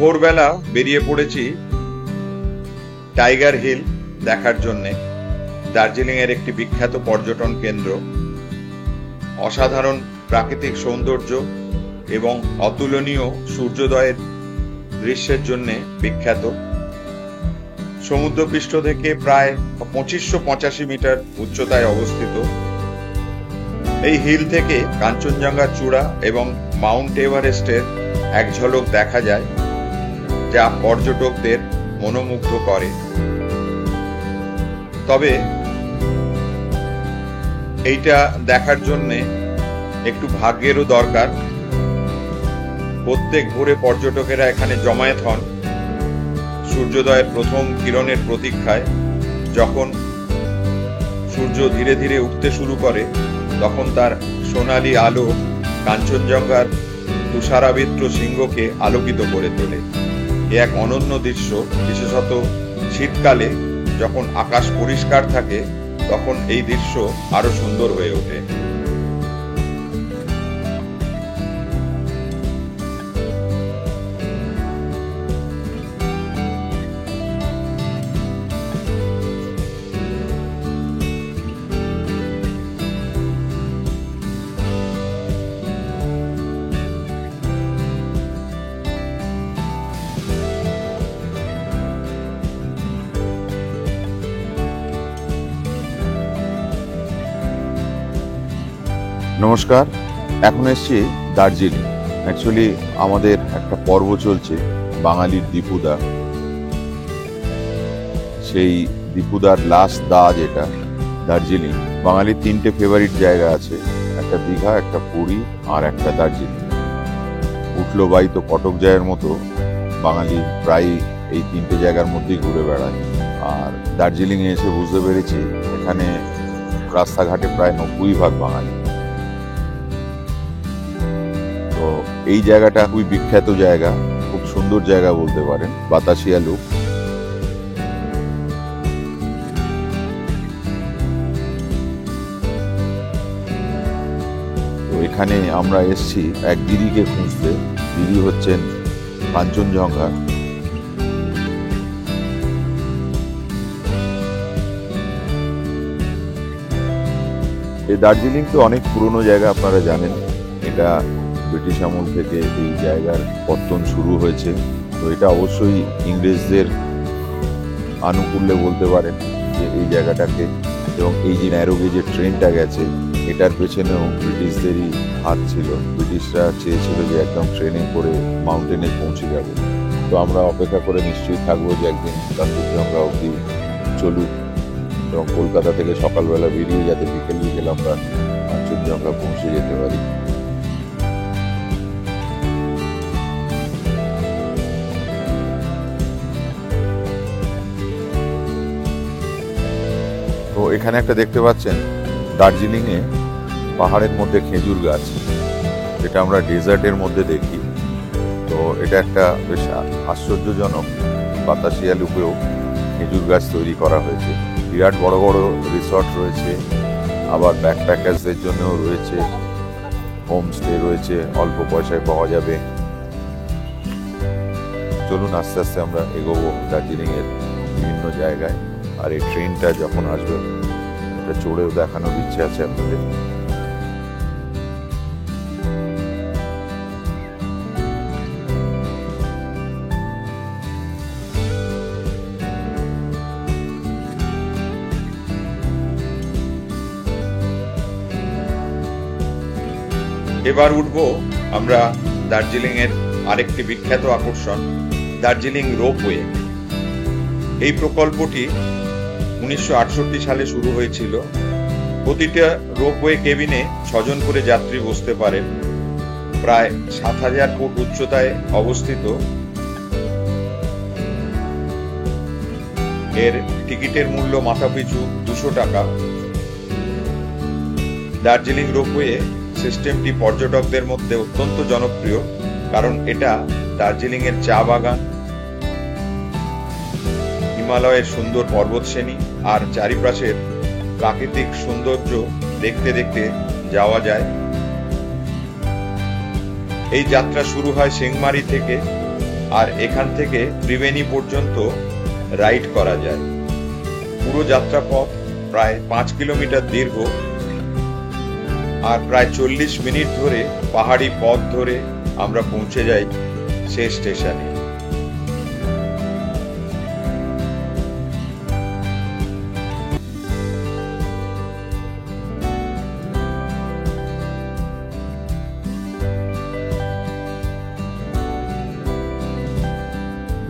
ভোরবেলা বেরিয়ে পড়েছি টাইগার হিল দেখার জন্যে। দার্জিলিং এর একটি বিখ্যাত পর্যটন কেন্দ্র, অসাধারণ প্রাকৃতিক সৌন্দর্য এবং অতুলনীয় সূর্যোদয়ের দৃশ্যের জন্য বিখ্যাত। সমুদ্রপৃষ্ঠ থেকে প্রায় 2585 মিটার উচ্চতায় অবস্থিত। এই হিল থেকে কাঞ্চনজঙ্ঘা চূড়া এবং মাউন্ট এভারেস্টের এক ঝলক দেখা যায়, যা পর্যটকদের মনোমুগ্ধ করে। তবে এইটা দেখার জন্যে একটু ভাগ্যেরও দরকার। প্রত্যেক ভোরে পর্যটকেরা এখানে জমায়েত হন সূর্যোদয়ের প্রথম কিরণের প্রতীক্ষায়। যখন সূর্য ধীরে ধীরে উঠতে শুরু করে, তখন তার সোনালী আলো কাঞ্চনজঙ্ঘার তুষারাবৃত শৃঙ্গকে আলোকিত করে তোলে। এ এক অনন্য দৃশ্য। বিশেষত শীতকালে যখন আকাশ পরিষ্কার থাকে, তখন এই দৃশ্য আরো সুন্দর হয়ে ওঠে। নমস্কার, এখন এসছি দার্জিলিং। অ্যাকচুয়ালি আমাদের একটা পর্ব চলছে বাঙালির দীপুদা। সেই দীপুদার লাস্ট দা যেটা দার্জিলিং। বাঙালির 3টে ফেভারিট জায়গা আছে, একটা দীঘা, একটা পুরী আর একটা দার্জিলিং। উঠলো বাই তো কটক জায়ের মতো বাঙালি প্রায় এই 3টে জায়গার মধ্যেই ঘুরে বেড়ায়। আর দার্জিলিংয়ে এসে বুঝতে পেরেছি এখানে রাস্তাঘাটে প্রায় 90% বাঙালি। এই জায়গাটা খুবই বিখ্যাত জায়গা, খুব সুন্দর জায়গা বলতে পারেন, বাতাসিয়া লুক। তো এখানে আমরা এসছি এক দিদিকে খুঁজতে। দিদি হচ্ছেন কাঞ্চনজঙ্ঘা। এই দার্জিলিং তো অনেক পুরনো জায়গা, আপনারা জানেন। এটা ব্রিটিশ আমল থেকে এই জায়গার পত্তন শুরু হয়েছে। তো এটা অবশ্যই ইংরেজদের আনুকূল্যে বলতে পারেন যে এই জায়গাটাকে, এবং এই যে ন্যারো গেজের ট্রেনটা গেছে, এটার পেছনেও ব্রিটিশদেরই হাত ছিল। ব্রিটিশরা চেয়েছিল যে একদম ট্রেনে করে মাউন্টেনে পৌঁছে যাবে। তো আমরা অপেক্ষা করে নিশ্চয়ই থাকবো যে একদিন কাঞ্চনজঙ্ঘা অবধি চলুক, এবং কলকাতা থেকে সকালবেলা বেরিয়ে যাতে বিকেল বিকেল আমরা কাঞ্চনজঙ্ঘা পৌঁছে যেতে পারি। তো এখানে একটা দেখতে পাচ্ছেন দার্জিলিংয়ে পাহাড়ের মধ্যে খেজুর গাছ, যেটা আমরা ডেজার্টের মধ্যে দেখি। তো এটা একটা বেশ আশ্চর্যজনক। বাতাসিয়া লুপেও খেজুর গাছ তৈরি করা হয়েছে। বিরাট বড় বড় রিসর্ট রয়েছে, আবার ব্যাকপ্যাকার্সদের জন্যও রয়েছে, হোমস্টে রয়েছে, অল্প পয়সায় পাওয়া যাবে। চলুন আস্তে আস্তে আমরা এগোবো দার্জিলিংয়ের বিভিন্ন জায়গায়। আর এই ট্রেনটা যখন আসবে, এটা চড়েও দেখানোর ইচ্ছে আছে আপনাদের। এবার উঠবো আমরা দার্জিলিং এর আরেকটি বিখ্যাত আকর্ষণ, দার্জিলিং রোপওয়ে। এই প্রকল্পটি 1968 সালে শুরু হয়েছিল। প্রতিটা রোপওয়ে কেবিনে 6 জন করে যাত্রী বসতে পারেন। প্রায় 7000 ফুট উচ্চতায় অবস্থিত। এর টিকিটের মূল্য মাথাপিছু 200 টাকা। দার্জিলিং রোপওয়ে সিস্টেমটি পর্যটকদের মধ্যে অত্যন্ত জনপ্রিয়, কারণ এটা দার্জিলিং এর চা বাগান, হিমালয়ের সুন্দর পর্বতশ্রেণী আর চারিপাশের প্রাকৃতিক সৌন্দর্য দেখতে দেখতে যাওয়া যায়। এই যাত্রা শুরু হয় সেংমারি থেকে আর এখান থেকে ত্রিবেণী পর্যন্ত রাইড করা যায়। পুরো যাত্রাপথ প্রায় 5 কিলোমিটার দীর্ঘ আর প্রায় 40 মিনিট ধরে পাহাড়ি পথ ধরে আমরা পৌঁছে যাই শেষ স্টেশনে।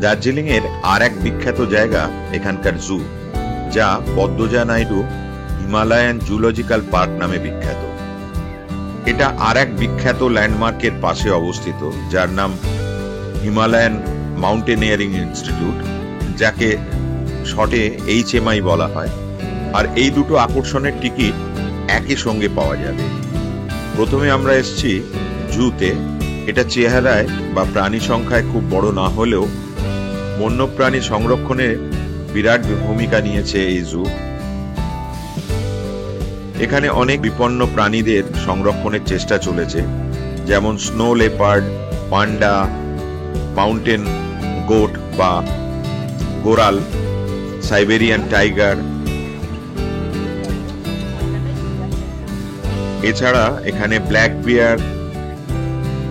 দার্জিলিং এর আর এক বিখ্যাত জায়গা এখানকার জু, যা Padmaja Naidu Himalayan zoological park নামে বিখ্যাত। এটা আর এক বিখ্যাত ল্যান্ডমার্কের পাশে অবস্থিত, যার নাম হিমালয়ান মাউন্টেনিয়ারিং ইনস্টিটিউট, যাকে শর্টে HMI বলা হয়। আর এই দুটো আকর্ষণের টিকিট একই সঙ্গে পাওয়া যাবে। প্রথমে আমরা এসেছি জুতে। এটা চেহারায় বা প্রাণী সংখ্যায় খুব বড় না হলেও বন্যপ্রাণী সংরক্ষণে বিরাট ভূমিকা নিয়েছে এই জু। এখানে অনেক বিপন্ন প্রাণীদের সংরক্ষণের চেষ্টা চলেছে, যেমন snow leopard, panda, mountain goat বা গোরাল, সাইবেরিয়ান টাইগার। এছাড়া এখানে black bear,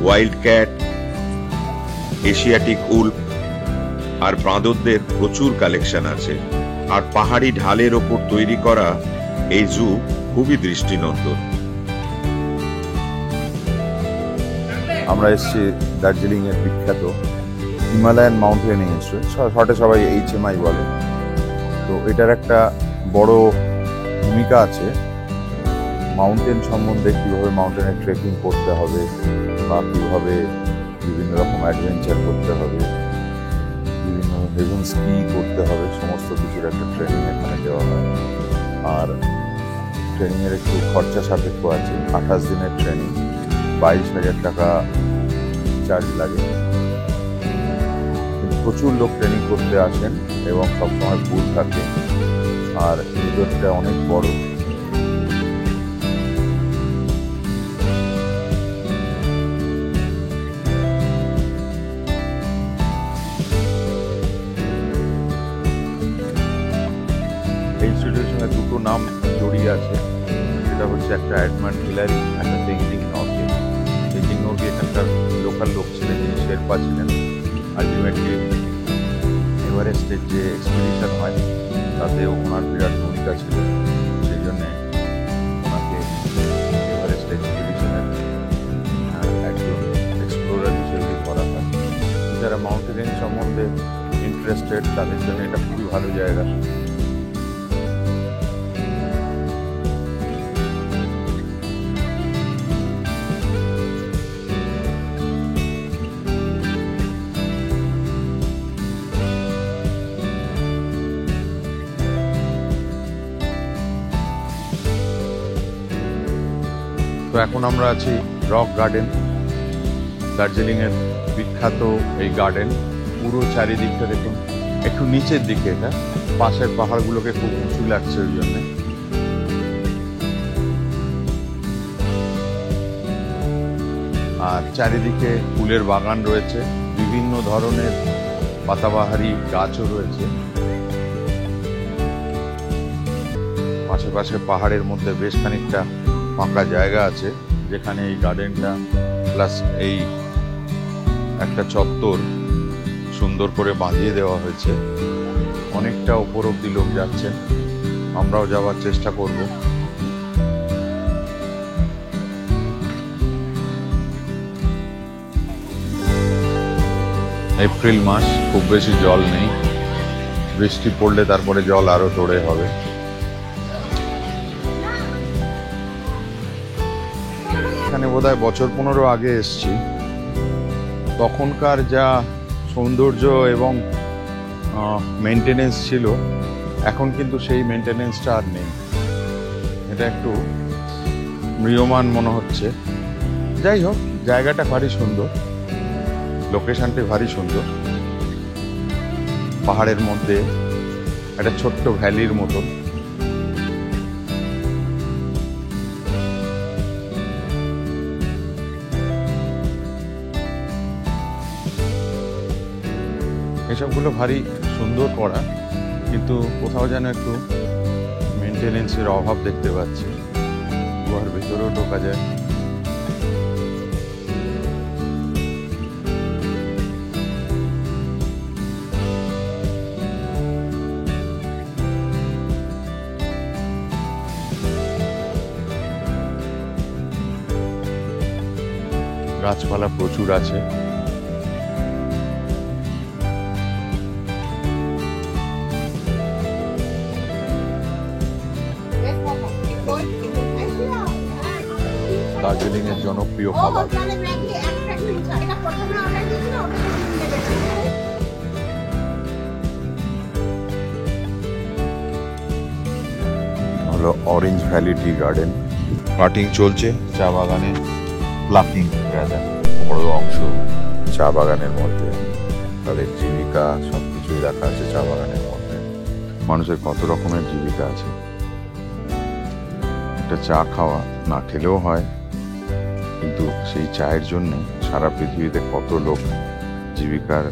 wild cat, Asiatic wolf আর বাঁদরদের প্রচুর কালেকশন আছে। আর পাহাড়ি ঢালের ওপর তৈরি করা এই জু খুবই দৃষ্টিনন্দন। আমরা এসেছি দার্জিলিং এর বিখ্যাত হিমালয়ান মাউন্টেনিং ইনস্টিটিউট, শর্টে সবাই HMI বলে। তো এটার একটা বড় ভূমিকা আছে মাউন্টেন সম্বন্ধে, কীভাবে মাউন্টেনে ট্রেকিং করতে হবে বা কীভাবে বিভিন্ন রকম অ্যাডভেঞ্চার করতে হবে, বিভিন্ন হেভেন স্কি করতে হবে, সমস্ত কিছুর একটা ট্রেনিং এখানে দেওয়া হয়। আর ট্রেনিংয়ের একটু খরচা সাপেক্ষ আছে। 28 দিনের ট্রেনিং, 22,000 টাকা চার্জ লাগে। প্রচুর লোক ট্রেনিং করতে আসেন এবং সবসময় ফুল থাকে। আর ভিতরটা অনেক বড়। ইনস্টিটিউটের সঙ্গে দুটো নাম জড়িয়ে আছে। সেটা হচ্ছে একটা এডমান্ড হিলারি, একটা তেঞ্জিং নরগে। তেঞ্জিং নরগে এখানকার লোকাল লোক ছিলেন, যিনি শেরপা ছিলেন। আলটিমেটলি এভারেস্টের যে এক্সপিডিশন হয় তাতেও ওনার বিরাট ভূমিকা ছিল, সেই জন্যে ওনাকে এভারেস্ট এক্সপিডিশনের একজন এক্সপ্লোরার হিসেবে ধরা হয়। যারা মাউন্টেনিং সম্বন্ধে ইন্টারেস্টেড তাদের জন্য এটা খুবই ভালো জায়গা। তো এখন আমরা আছি রক গার্ডেন, দার্জিলিংয়ের বিখ্যাত এই গার্ডেন। পুরো চারিদিকটা দেখুন, একটু নিচের দিকে, এটা পাশের পাহাড়গুলোকে খুব উঁচু লাগছে ওই জন্য। আর চারিদিকে ফুলের বাগান রয়েছে, বিভিন্ন ধরনের পাতাবাহারি গাছও রয়েছে। পাশে পাহাড়ের মধ্যে বেশ খানিকটা ফাঁকা জায়গা আছে, যেখানে এই গার্ডেনটা প্লাস এই একটা চত্বর সুন্দর করে বাঁধিয়ে দেওয়া হয়েছে। অনেকটা উপর অব্দি লোক যাচ্ছেন, আমরাও যাওয়ার চেষ্টা করব। এপ্রিল মাস, খুব বেশি জল নেই। বৃষ্টি পড়লে তারপরে জল আরো তোড়ে হবে। এখানে বোধহয় বছর 15 আগে এসেছি। তখনকার যা সৌন্দর্য এবং মেনটেনেন্স ছিল, এখন কিন্তু সেই মেনটেনেন্সটা আর নেই। এটা একটু ম্রিয়মান মনে হচ্ছে। যাই হোক, জায়গাটা ভারী সুন্দর, লোকেশনটি ভারী সুন্দর। পাহাড়ের মধ্যে একটা ছোট্ট ভ্যালির মতো। এসবগুলো ভারী সুন্দর করা, কিন্তু কোথাও যেন একটু মেনটেনেন্সের অভাব দেখতে পাচ্ছি। গুহার ভেতরেও ঢোকা যায়। গাছপালা প্রচুর আছে। দার্জিলিং এর জনপ্রিয় খাবার। হলো orange valley tea garden. Cutting চলছে চা বাগানে, প্লাকিং বড় অংশ চা বাগানের মধ্যে। তাদের জীবিকা সবকিছুই রাখা আছে চা বাগানের মধ্যে। মানুষের কত রকমের জীবিকা আছে। একটা চা খাওয়া না খেলেও হয়, কিন্তু সেই চায়ের জন্য সারা পৃথিবীতে কত লোক জীবিকার।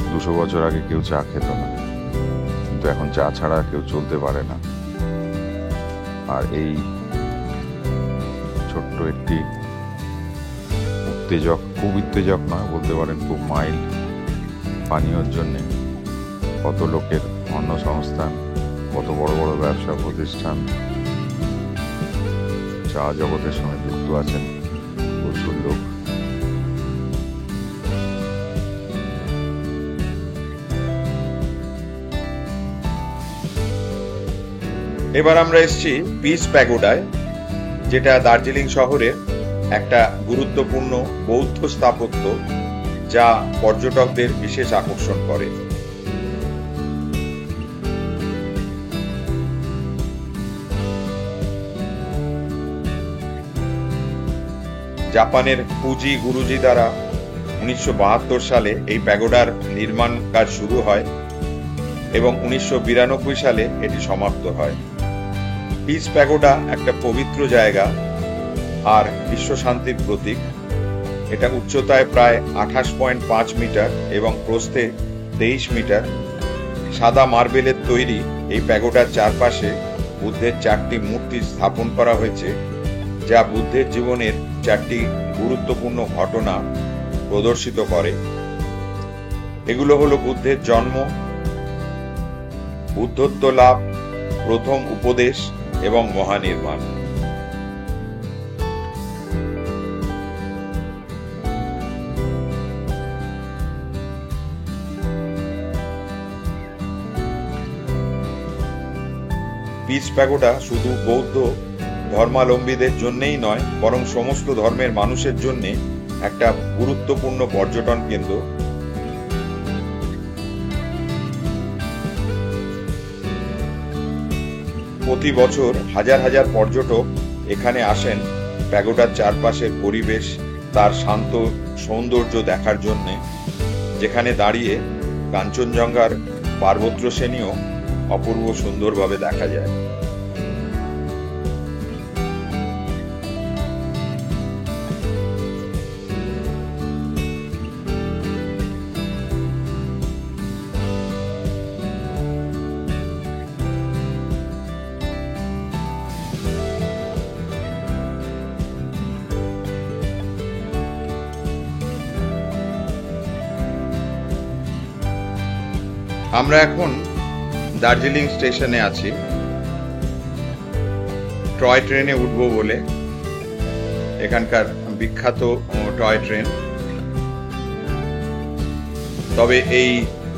200 বছর আগে কেউ চা খেত না, কিন্তু এখন চা ছাড়া কেউ চলতে পারে না। আর এই ছোট্ট একটি খুব উত্তেজক নয় বলতে পারেন, খুব মাইল্ড পানীয়র জন্যে কত লোকের কর্মসংস্থান, কত বড় বড় ব্যবসা প্রতিষ্ঠান চা জগতের সঙ্গে যুক্ত আছেন প্রচুর লোক। এবার আমরা এসেছি পিস প্যাগোডায়, যেটা দার্জিলিং শহরের একটা গুরুত্বপূর্ণ বৌদ্ধ স্থাপত্য, যা পর্যটকদের বিশেষ আকর্ষণ করে। জাপানের ফুজি গুরুজি দ্বারা 1972 সালে এই প্যাগোডার নির্মাণ কাজ শুরু হয় এবং 1992 সালে এটি সমাপ্ত হয়। পিস প্যাগোডা একটা পবিত্র জায়গা আর বিশ্ব শান্তির প্রতীক। এটা উচ্চতায় প্রায় 28.5 মিটার এবং প্রস্থে 23 মিটার। সাদা মার্বেলের তৈরি এই প্যাগোডার চারপাশে বুদ্ধের 4টি মূর্তি স্থাপন করা হয়েছে, যা বুদ্ধের জীবনের 4টি গুরুত্বপূর্ণ ঘটনা প্রদর্শিত করে। এগুলো হলো বুদ্ধের জন্ম, বুদ্ধত্ব লাভ, প্রথম উপদেশ এবং মহানির্মাণ। পিস প্যাগোডা শুধু বৌদ্ধ ধর্মাবলম্বীদের জন্যই নয়, বরং সমস্ত ধর্মের মানুষের জন্য একটা গুরুত্বপূর্ণ পর্যটন কেন্দ্র। প্রতি বছর হাজার হাজার পর্যটক এখানে আসেন প্যাগোডার চারপাশের পরিবেশ, তার শান্ত সৌন্দর্য দেখার জন্য, যেখানে দাঁড়িয়ে কাঞ্চনজঙ্ঘার পার্বত্য শ্রেণীও অপূর্ব সুন্দরভাবে দেখা যায়। আমরা এখন দার্জিলিং স্টেশনে আছি। টয় ট্রেনে উঠবো বলে, এখানকার বিখ্যাত টয় ট্রেন। তবে এই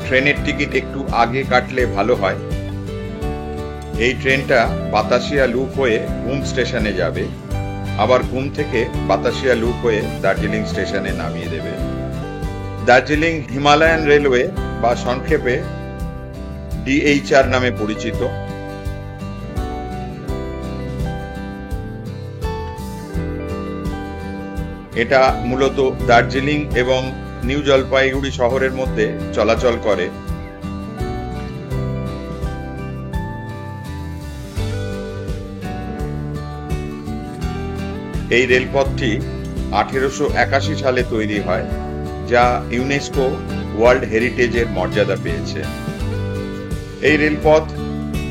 ট্রেনের টিকিট একটু আগে কাটলে ভালো হয়। এই ট্রেনটা বাতাসিয়া লুপ হয়ে ঘুম স্টেশনে যাবে, আবার ঘুম থেকে বাতাসিয়া লুপ হয়ে দার্জিলিং স্টেশনে নামিয়ে দেবে। দার্জিলিং হিমালয়ান রেলওয়ে বা সংক্ষেপে DHR নামে পরিচিত। এটা মূলত দার্জিলিং এবং নিউ জলপাইগুড়ি শহরের মধ্যে চলাচল করে। এই রেলপথটি 1881 সালে তৈরি হয়, যা ইউনেস্কো ওয়ার্ল্ড হেরিটেজের মর্যাদা পেয়েছে। এই রেলপথ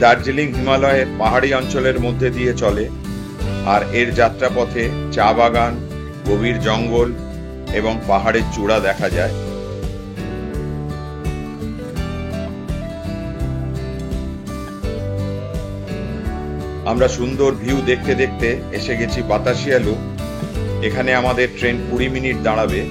দার্জিলিং হিমালয়ের পাহাড়ি অঞ্চলের মধ্যে দিয়ে চলে, আর এর যাত্রাপথে চা বাগান, গভীর জঙ্গল এবং পাহাড়ের চূড়া দেখা যায়। আমরা সুন্দর ভিউ দেখতে দেখতে এসে গেছি বাতাসিয়া লুপ। এখানে আমাদের ট্রেন 20 মিনিট দাঁড়াবে।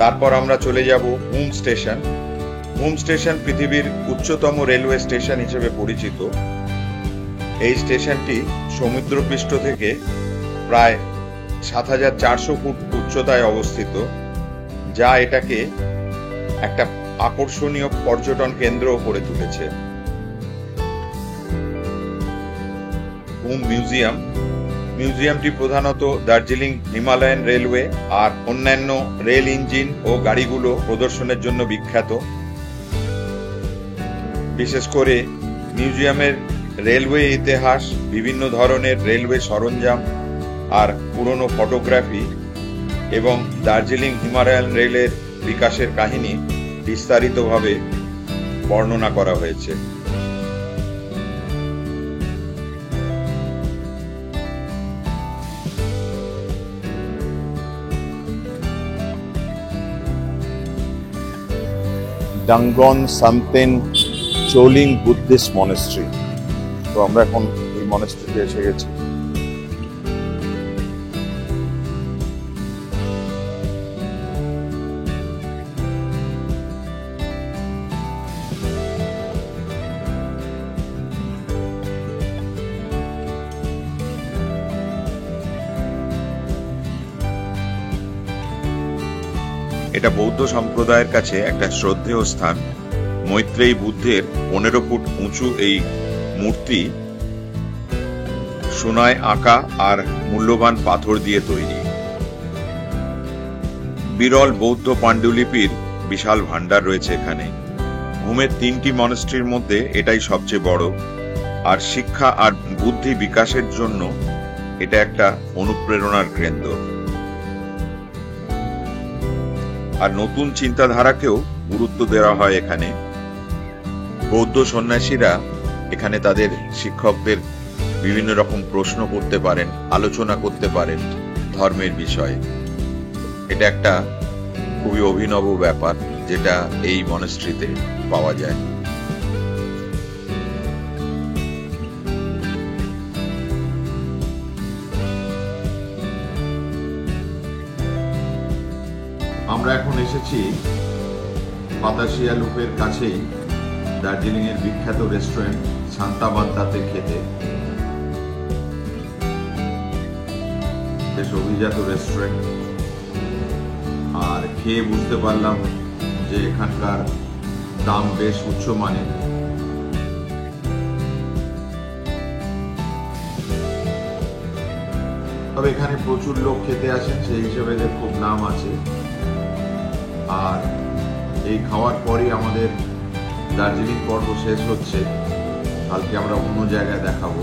তারপর আমরা চলে যাব হুম স্টেশন। হুম স্টেশন পৃথিবীর উচ্চতম রেলওয়ে স্টেশন হিসেবে পরিচিত। এই স্টেশনটি সমুদ্রপৃষ্ঠ থেকে প্রায় ৭৪০০ ফুট উচ্চতায় অবস্থিত, যা এটাকে একটা আকর্ষণীয় পর্যটন কেন্দ্র করে তুলেছে। হুম মিউজিয়ামটি প্রধানত দার্জিলিং হিমালয়ান রেলওয়ে আর অন্যান্য রেল ইঞ্জিন ও গাড়িগুলো প্রদর্শনের জন্য বিখ্যাত। বিশেষ করে মিউজিয়ামের রেলওয়ে ইতিহাস, বিভিন্ন ধরনের রেলওয়ে সরঞ্জাম আর পুরনো ফটোগ্রাফি এবং দার্জিলিং হিমালয়ান রেলের বিকাশের কাহিনী বিস্তারিতভাবে বর্ণনা করা হয়েছে। ডাঙ্গন সামতেন চোলিং বুদ্ধিস্ট মনেস্ট্রি। তো আমরা এখন এই মনেস্ট্রিতে এসে গেছি। এটা বৌদ্ধ সম্প্রদায়ের কাছে একটা শ্রদ্ধেয় স্থান। মৈত্রেয়ী বুদ্ধের 15 ফুট উঁচু এই মূর্তি সোনায় আঁকা আর মূল্যবান পাথর দিয়ে তৈরি। বিরল বৌদ্ধ পাণ্ডুলিপির বিশাল ভান্ডার রয়েছে এখানে। হুমের 3টি মনেস্ট্রির মধ্যে এটাই সবচেয়ে বড়, আর শিক্ষা আর বুদ্ধি বিকাশের জন্য এটা একটা অনুপ্রেরণার কেন্দ্র। আর নতুন চিন্তাধারাকেও গুরুত্ব দেওয়া হয় এখানে। বৌদ্ধ সন্ন্যাসীরা এখানে তাদের শিক্ষকদের বিভিন্ন রকম প্রশ্ন করতে পারেন, আলোচনা করতে পারেন ধর্মের বিষয়ে। এটা একটা খুবই অভিনব ব্যাপার যেটা এই মনেস্ট্রিতে পাওয়া যায়। আমরা এখন এসেছি বাতাসিয়া লুপের কাছেই দার্জিলিং এর বিখ্যাত রেস্টুরেন্ট শান্তাবাদ্দাতে খেতে। বেশ অভিজাত রেস্টুরেন্ট, আর খেয়ে বুঝতে পারলাম যে এখানকার দাম বেশ উচ্চমানের। তবে এখানে প্রচুর লোক খেতে আসেন, সেই হিসেবে এদের খুব নাম আছে। আর এই খাওয়ার পরই আমাদের দার্জিলিং পর্ব শেষ হচ্ছে। কালকে আমরা অন্য জায়গায় দেখাবো।